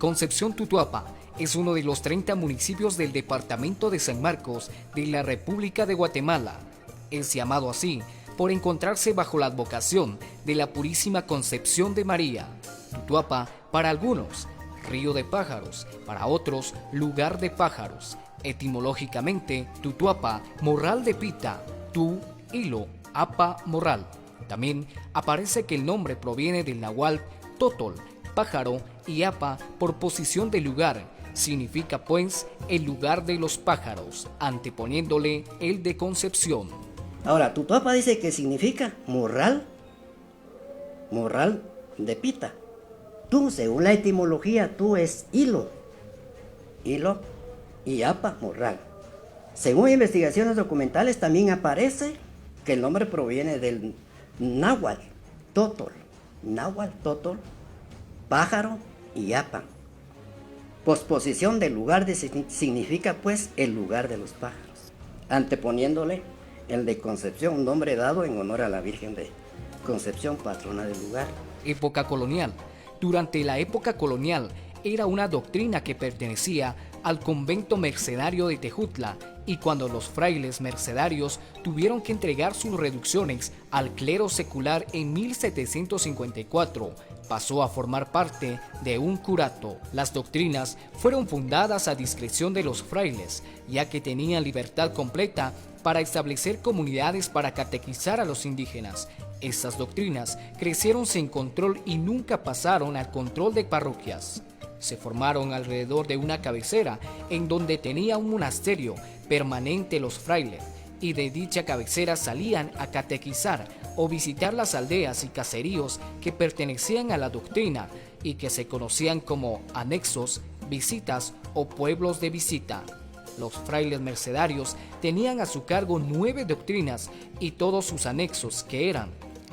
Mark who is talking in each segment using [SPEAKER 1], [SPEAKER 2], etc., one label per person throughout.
[SPEAKER 1] Concepción Tutuapa es uno de los 30 municipios del departamento de San Marcos de la República de Guatemala. Es llamado así por encontrarse bajo la advocación de la Purísima Concepción de María. Tutuapa, para algunos, río de pájaros, para otros, lugar de pájaros. Etimológicamente, Tutuapa, morral de pita, tu, hilo, apa, morral. También aparece que el nombre proviene del náhuatl totol, pájaro, y apa por posición del lugar. Significa pues el lugar de los pájaros, anteponiéndole el de Concepción.
[SPEAKER 2] Ahora, Tutuapa dice que significa morral de pita. Tú, según la etimología, tú es hilo y apa, morral. Según investigaciones documentales también aparece que el nombre proviene del náhuatl totol, pájaro y apa. Posposición del lugar significa pues el lugar de los pájaros, anteponiéndole el de Concepción, un nombre dado en honor a la Virgen de Concepción, patrona del lugar.
[SPEAKER 1] Época colonial. Durante la época colonial era una doctrina que pertenecía al convento mercedario de Tejutla, y cuando los frailes mercedarios tuvieron que entregar sus reducciones al clero secular en 1754, pasó a formar parte de un curato. Las doctrinas fueron fundadas a discreción de los frailes, ya que tenían libertad completa para establecer comunidades para catequizar a los indígenas. Estas doctrinas crecieron sin control y nunca pasaron al control de parroquias. Se formaron alrededor de una cabecera en donde tenía un monasterio permanente los frailes, y de dicha cabecera salían a catequizar o visitar las aldeas y caseríos que pertenecían a la doctrina y que se conocían como anexos, visitas o pueblos de visita. Los frailes mercedarios tenían a su cargo 9 doctrinas y todos sus anexos, que eran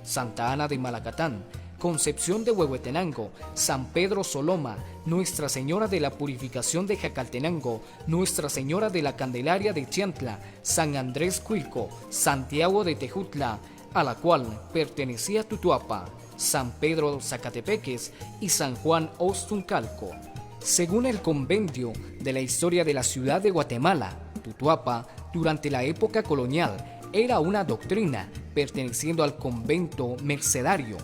[SPEAKER 1] Santa Ana de Malacatán, Concepción de Huehuetenango, San Pedro Soloma, Nuestra Señora de la Purificación de Jacaltenango, Nuestra Señora de la Candelaria de Chiantla, San Andrés Cuilco, Santiago de Tejutla, a la cual pertenecía Tutuapa, San Pedro Zacatepeques y San Juan Ostuncalco. Según el Compendio de la Historia de la Ciudad de Guatemala, Tutuapa, durante la época colonial, era una doctrina perteneciendo al convento mercedario.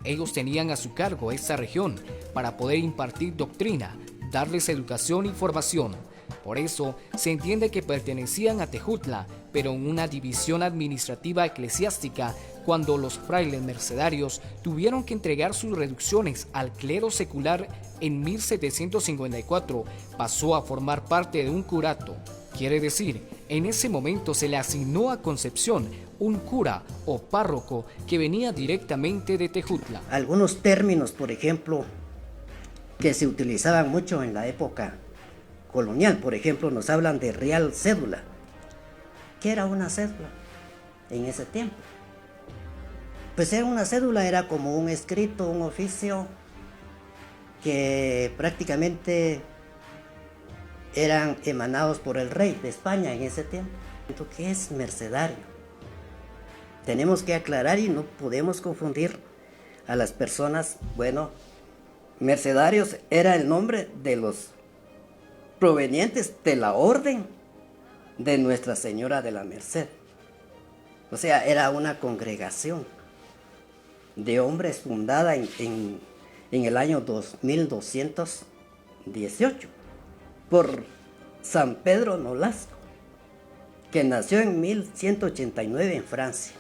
[SPEAKER 1] Ellos tenían a su cargo esta región para poder impartir doctrina, darles educación y formación. Por eso se entiende que pertenecían a Tejutla, pero en una división administrativa eclesiástica, cuando los frailes mercedarios tuvieron que entregar sus reducciones al clero secular en 1754, pasó a formar parte de un curato. Quiere decir, en ese momento se le asignó a Concepción un cura o párroco que venía directamente de Tejutla.
[SPEAKER 2] Algunos términos, por ejemplo, que se utilizaban mucho en la época colonial, por ejemplo, nos hablan de real cédula. ¿Qué era una cédula en ese tiempo? Pues una cédula era como un escrito, un oficio que prácticamente eran emanados por el rey de España en ese tiempo. ¿Qué es mercedario? Tenemos que aclarar y no podemos confundir a las personas. Bueno, mercedarios era el nombre de los provenientes de la orden de Nuestra Señora de la Merced. O sea, era una congregación de hombres fundada en el año 2218 por San Pedro Nolasco, que nació en 1189 en Francia.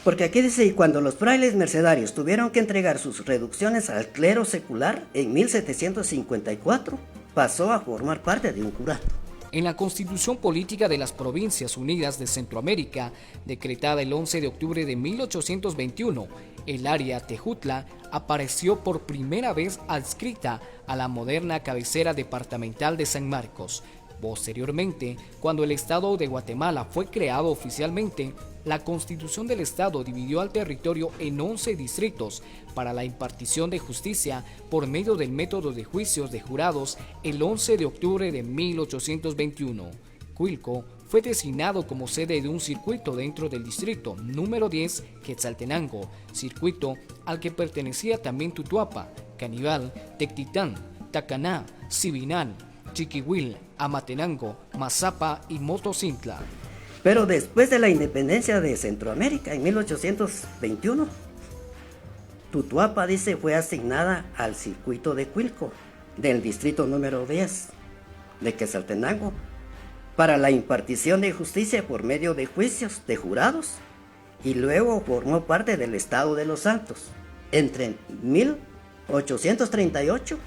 [SPEAKER 2] Porque aquí dice, y cuando los frailes mercedarios tuvieron que entregar sus reducciones al clero secular en 1754, pasó a formar parte de un curato.
[SPEAKER 1] En la Constitución Política de las Provincias Unidas de Centroamérica, decretada el 11 de octubre de 1821, el área Tejutla apareció por primera vez adscrita a la moderna cabecera departamental de San Marcos. Posteriormente, cuando el Estado de Guatemala fue creado oficialmente, la Constitución del Estado dividió al territorio en 11 distritos para la impartición de justicia por medio del método de juicios de jurados el 11 de octubre de 1821. Cuilco fue designado como sede de un circuito dentro del distrito número 10 Quetzaltenango, circuito al que pertenecía también Tutuapa, Canibal, Tectitán, Tacaná, Sibinán, Chiquihuil, Amatenango, Mazapa y Motocintla.
[SPEAKER 2] Pero después de la independencia de Centroamérica, en 1821, Tutuapa, dice, fue asignada al circuito de Cuilco, del distrito número 10 de Quetzaltenango, para la impartición de justicia por medio de juicios de jurados, y luego formó parte del Estado de los Altos entre 1838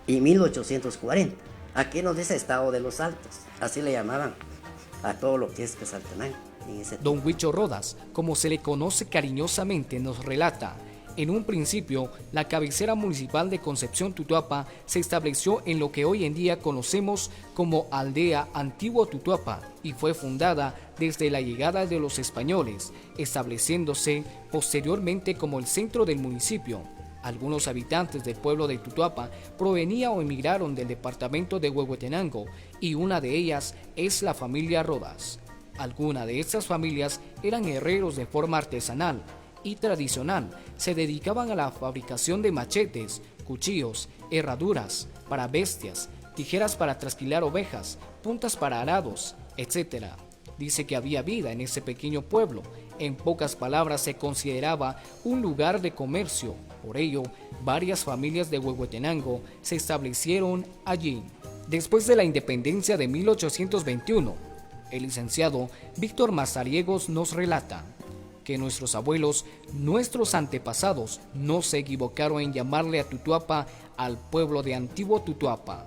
[SPEAKER 2] y 1840. Aquí nos dice Estado de los Altos, así le llamaban a todo lo que es Quetzaltenango.
[SPEAKER 1] Don Huicho Rodas, como se le conoce cariñosamente, nos relata: en un principio, la cabecera municipal de Concepción Tutuapa se estableció en lo que hoy en día conocemos como Aldea Antiguo Tutuapa y fue fundada desde la llegada de los españoles, estableciéndose posteriormente como el centro del municipio. Algunos habitantes del pueblo de Tutuapa provenían o emigraron del departamento de Huehuetenango y una de ellas es la familia Rodas. Algunas de estas familias eran herreros de forma artesanal y tradicional, se dedicaban a la fabricación de machetes, cuchillos, herraduras para bestias, tijeras para trasquilar ovejas, puntas para arados, etc. Dice que había vida en ese pequeño pueblo. En pocas palabras, se consideraba un lugar de comercio. Por ello, varias familias de Huehuetenango se establecieron allí. Después de la independencia de 1821, el licenciado Víctor Mazariegos nos relata que nuestros abuelos, nuestros antepasados, no se equivocaron en llamarle a Tutuapa al pueblo de Antiguo Tutuapa.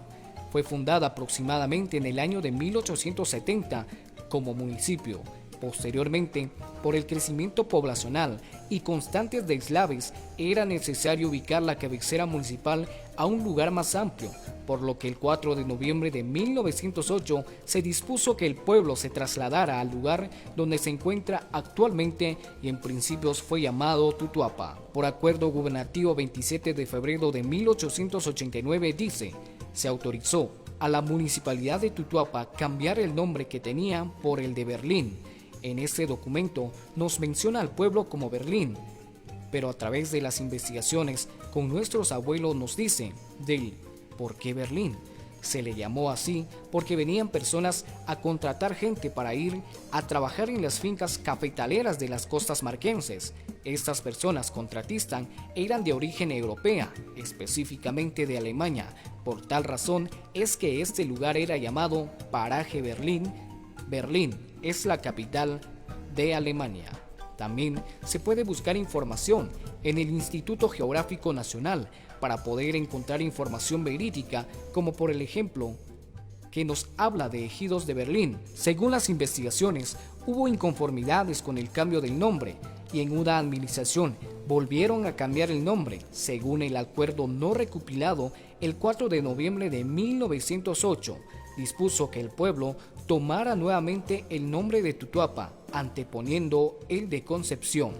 [SPEAKER 1] Fue fundada aproximadamente en el año de 1870 como municipio. Posteriormente, por el crecimiento poblacional y constantes deslaves, era necesario ubicar la cabecera municipal a un lugar más amplio, por lo que el 4 de noviembre de 1908 se dispuso que el pueblo se trasladara al lugar donde se encuentra actualmente y en principios fue llamado Tutuapa. Por acuerdo gubernativo 27 de febrero de 1889 dice, se autorizó a la municipalidad de Tutuapa cambiar el nombre que tenía por el de Berlín. En este documento nos menciona al pueblo como Berlín, pero a través de las investigaciones con nuestros abuelos nos dice del ¿por qué Berlín? Se le llamó así porque venían personas a contratar gente para ir a trabajar en las fincas cafetaleras de las costas marquenses. Estas personas contratistas eran de origen europea, específicamente de Alemania. Por tal razón es que este lugar era llamado Paraje Berlín. Berlín es la capital de Alemania. También se puede buscar información en el Instituto Geográfico Nacional para poder encontrar información verídica, como por el ejemplo que nos habla de ejidos de Berlín. Según las investigaciones, hubo inconformidades con el cambio del nombre y en una administración volvieron a cambiar el nombre, según el acuerdo no recopilado el 4 de noviembre de 1908. Dispuso que el pueblo tomara nuevamente el nombre de Tutuapa, anteponiendo el de Concepción,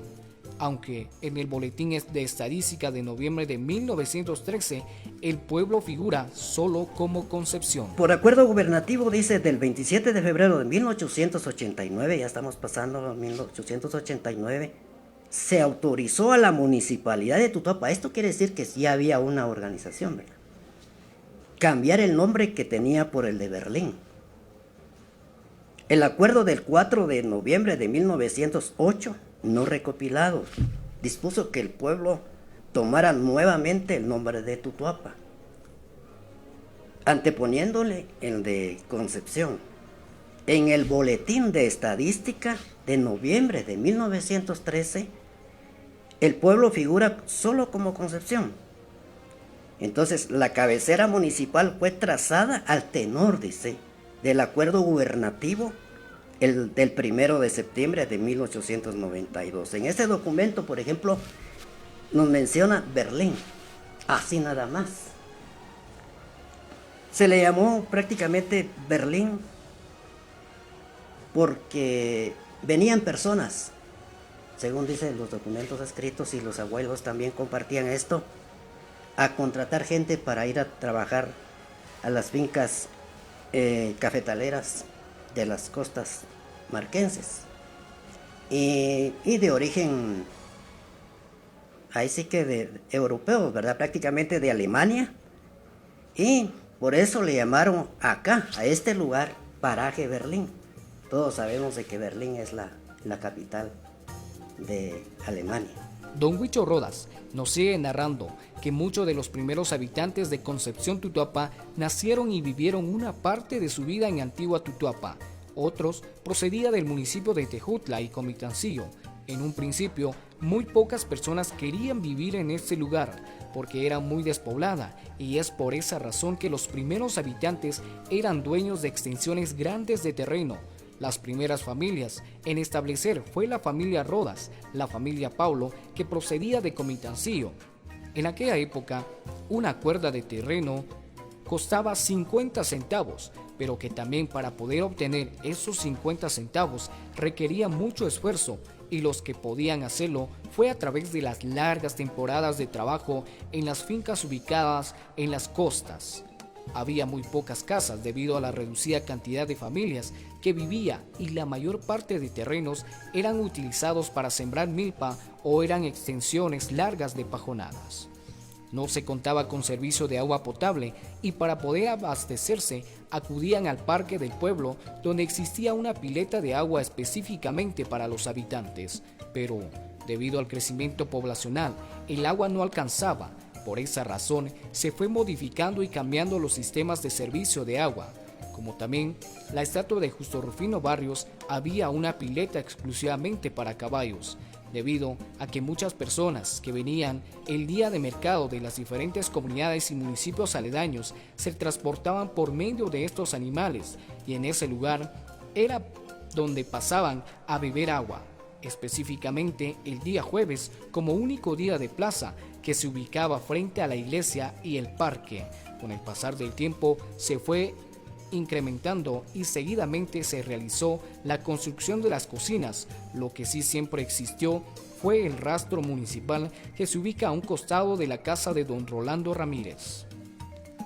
[SPEAKER 1] aunque en el boletín de estadística de noviembre de 1913 el pueblo figura solo como Concepción.
[SPEAKER 2] Por acuerdo gubernativo, dice, del 27 de febrero de 1889, ya estamos pasando a 1889, se autorizó a la municipalidad de Tutuapa, esto quiere decir que sí había una organización, ¿verdad?, cambiar el nombre que tenía por el de Berlín. El acuerdo del 4 de noviembre de 1908, no recopilado, dispuso que el pueblo tomara nuevamente el nombre de Tutuapa, anteponiéndole el de Concepción. En el boletín de estadística de noviembre de 1913, el pueblo figura solo como Concepción. Entonces, la cabecera municipal fue trazada al tenor, dice, del acuerdo gubernativo del 1 de septiembre de 1892. En ese documento, por ejemplo, nos menciona Berlín, así nada más. Se le llamó prácticamente Berlín porque venían personas, según dicen los documentos escritos, y los abuelos también compartían esto, a contratar gente para ir a trabajar a las fincas cafetaleras de las costas marquenses y de origen, ahí sí que de europeos, ¿verdad?, prácticamente de Alemania Y por eso le llamaron acá, a este lugar, Paraje Berlín. Todos sabemos de que Berlín es la capital de Alemania.
[SPEAKER 1] Don Huicho Rodas nos sigue narrando que muchos de los primeros habitantes de Concepción Tutuapa nacieron y vivieron una parte de su vida en Antigua Tutuapa. Otros procedían del municipio de Tejutla y Comitancillo. En un principio, muy pocas personas querían vivir en este lugar porque era muy despoblada, y es por esa razón que los primeros habitantes eran dueños de extensiones grandes de terreno. Las primeras familias en establecer fue la familia Rodas, la familia Paulo, que procedía de Comitancillo. En aquella época, una cuerda de terreno costaba 50 centavos, pero que también para poder obtener esos 50 centavos requería mucho esfuerzo, y los que podían hacerlo fue a través de las largas temporadas de trabajo en las fincas ubicadas en las costas. Había muy pocas casas debido a la reducida cantidad de familias que vivía, y la mayor parte de terrenos eran utilizados para sembrar milpa o eran extensiones largas de pajonadas. No se contaba con servicio de agua potable, y para poder abastecerse acudían al parque del pueblo, donde existía una pileta de agua específicamente para los habitantes, pero debido al crecimiento poblacional el agua no alcanzaba. Por esa razón se fue modificando y cambiando los sistemas de servicio de agua. Como también la estatua de Justo Rufino Barrios, había una pileta exclusivamente para caballos, debido a que muchas personas que venían el día de mercado de las diferentes comunidades y municipios aledaños se transportaban por medio de estos animales, y en ese lugar era donde pasaban a beber agua, específicamente el día jueves como único día de plaza, que se ubicaba frente a la iglesia y el parque. Con el pasar del tiempo se fue incrementando y seguidamente se realizó la construcción de las cocinas. Lo que sí siempre existió fue el rastro municipal, que se ubica a un costado de la casa de don Rolando Ramírez.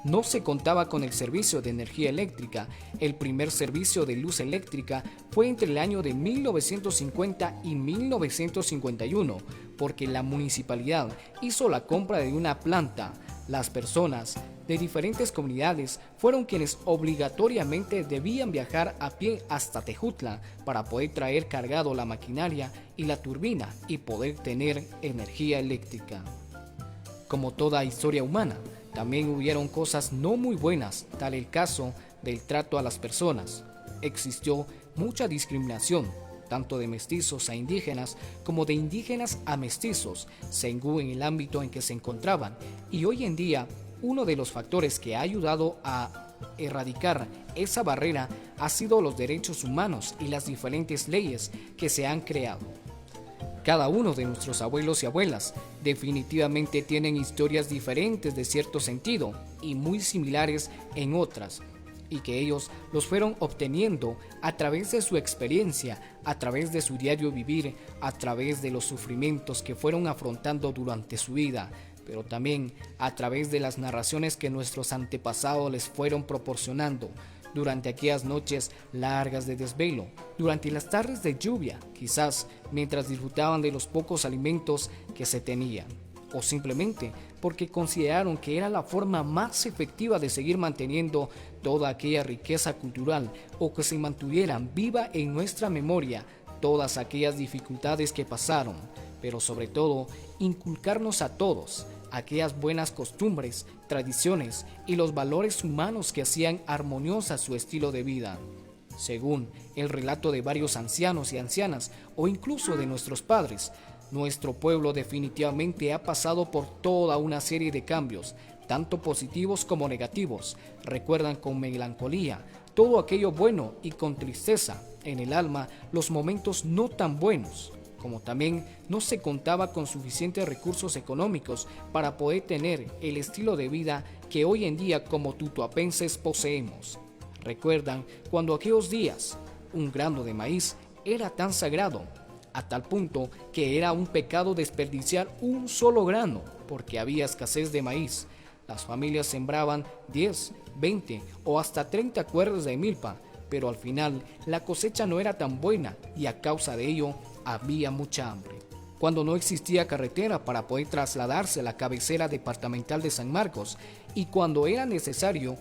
[SPEAKER 1] No se contaba con el servicio de energía eléctrica. El primer servicio de luz eléctrica fue entre el año de 1950 y 1951, porque la municipalidad hizo la compra de una planta. Las personas de diferentes comunidades fueron quienes obligatoriamente debían viajar a pie hasta Tejutla para poder traer cargado la maquinaria y la turbina y poder tener energía eléctrica. Como toda historia humana, también hubieron cosas no muy buenas, tal el caso del trato a las personas. Existió mucha discriminación, tanto de mestizos a indígenas como de indígenas a mestizos, según el ámbito en que se encontraban, y hoy en día uno de los factores que ha ayudado a erradicar esa barrera ha sido los derechos humanos y las diferentes leyes que se han creado. Cada uno de nuestros abuelos y abuelas definitivamente tienen historias diferentes de cierto sentido y muy similares en otras, y que ellos los fueron obteniendo a través de su experiencia, a través de su diario vivir, a través de los sufrimientos que fueron afrontando durante su vida, pero también a través de las narraciones que nuestros antepasados les fueron proporcionando durante aquellas noches largas de desvelo, durante las tardes de lluvia, quizás mientras disfrutaban de los pocos alimentos que se tenían, o simplemente porque consideraron que era la forma más efectiva de seguir manteniendo toda aquella riqueza cultural, o que se mantuvieran viva en nuestra memoria todas aquellas dificultades que pasaron, pero sobre todo inculcarnos a todos aquellas buenas costumbres, tradiciones y los valores humanos que hacían armoniosa su estilo de vida. Según el relato de varios ancianos y ancianas, o incluso de nuestros padres, nuestro pueblo definitivamente ha pasado por toda una serie de cambios, tanto positivos como negativos. Recuerdan con melancolía todo aquello bueno y con tristeza en el alma los momentos no tan buenos. Como también no se contaba con suficientes recursos económicos para poder tener el estilo de vida que hoy en día como tutuapenses poseemos. Recuerdan cuando aquellos días un grano de maíz era tan sagrado, a tal punto que era un pecado desperdiciar un solo grano porque había escasez de maíz. Las familias sembraban 10, 20 o hasta 30 cuerdas de milpa, pero al final la cosecha no era tan buena y a causa de ello había mucha hambre. cuando no existía carretera para poder trasladarse a la cabecera departamental de San Marcos, y cuando era necesario,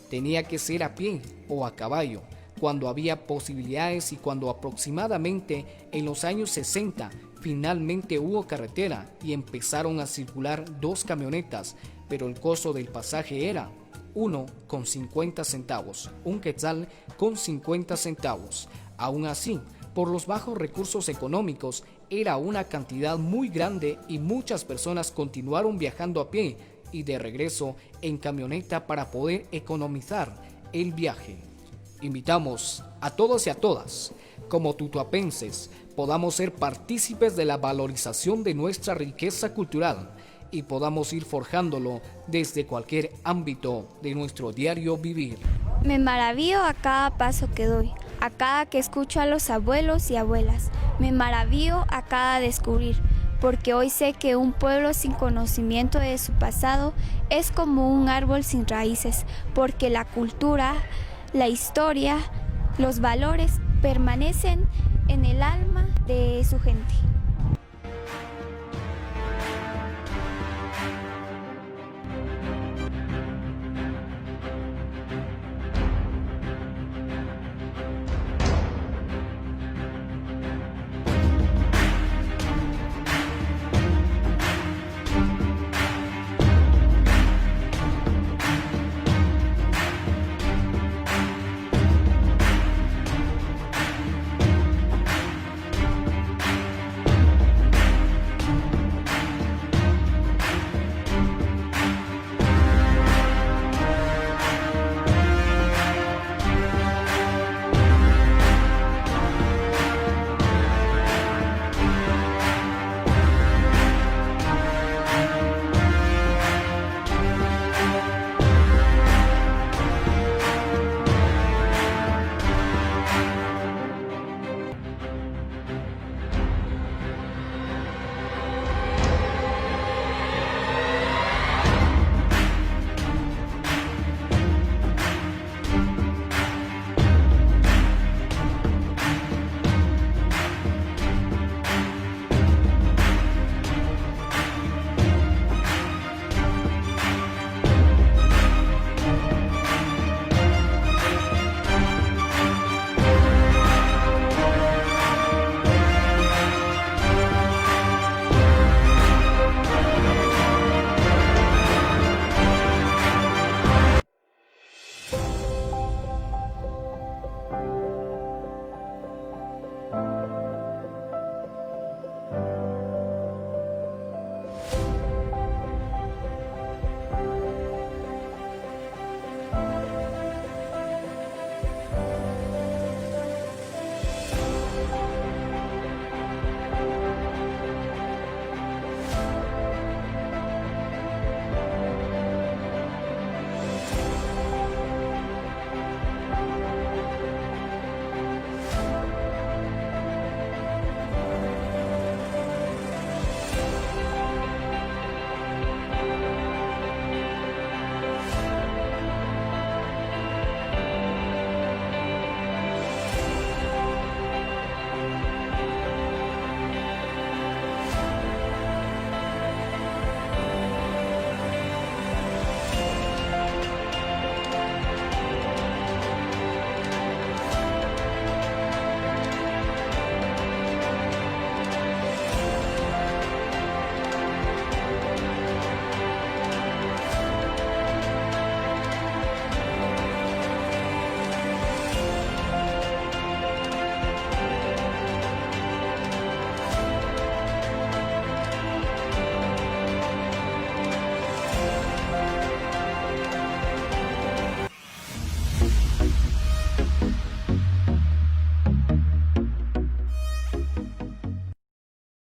[SPEAKER 1] tenía que ser a pie o a caballo, cuando había posibilidades, y cuando aproximadamente en los años 60 finalmente hubo carretera y empezaron a circular 2 camionetas, pero el costo del pasaje era 1,50 centavos, un quetzal con 50 centavos. Aún así, por los bajos recursos económicos, era una cantidad muy grande y muchas personas continuaron viajando a pie y de regreso en camioneta para poder economizar el viaje. Invitamos a todos y a todas, como tutuapenses, podamos ser partícipes de la valorización de nuestra riqueza cultural y podamos ir forjándolo desde cualquier ámbito de nuestro diario vivir.
[SPEAKER 3] Me maravillo a cada paso que doy, a cada que escucho a los abuelos y abuelas. Me maravillo a cada descubrir, porque hoy sé que un pueblo sin conocimiento de su pasado es como un árbol sin raíces, porque la cultura, la historia, los valores permanecen en el alma de su gente.